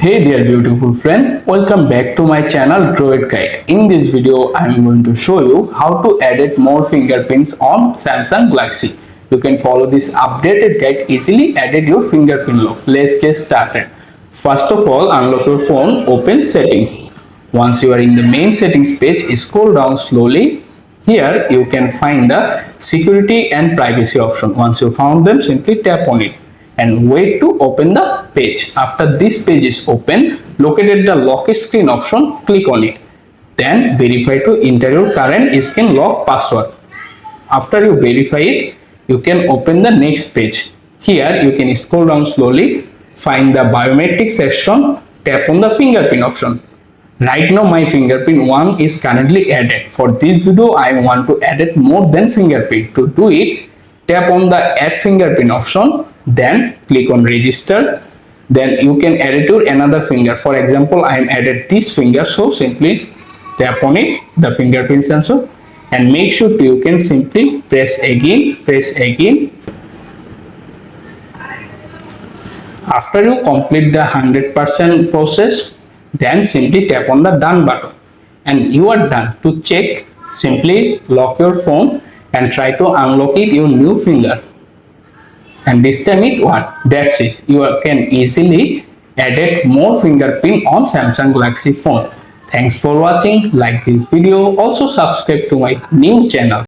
Hey there beautiful friend, welcome back to my channel DroidGuide. In this video I am going to show you how to edit more fingerprints on Samsung Galaxy. You can follow this updated guide easily edit your fingerprint look. Let's get started. First of all, unlock your phone, open settings. Once you are in the main settings page, scroll down slowly. Here you can find the security and privacy option. Once you found them, simply tap on it and wait to open the page. After this page is open, locate the lock screen option, click on it. Then verify to enter your current skin lock password. After you verify it, you can open the next page. Here you can scroll down slowly, find the biometric section, tap on the fingerprint option. Right now my fingerprint 1 is currently added. For this video I want to edit more than fingerprint. To do it, tap on the add fingerprint option, then click on register. Then you can edit your another finger. For example, I am added this finger, so simply tap on it, the fingerprint sensor, and make sure you can simply press again. After you complete the 100% process, then simply tap on the done button and you are done. To check, simply lock your phone and try to unlock it your new finger, and this time it worked. That's it. You can easily edit more fingerprint on Samsung Galaxy phone. Thanks for watching. Like this video, also subscribe to my new channel.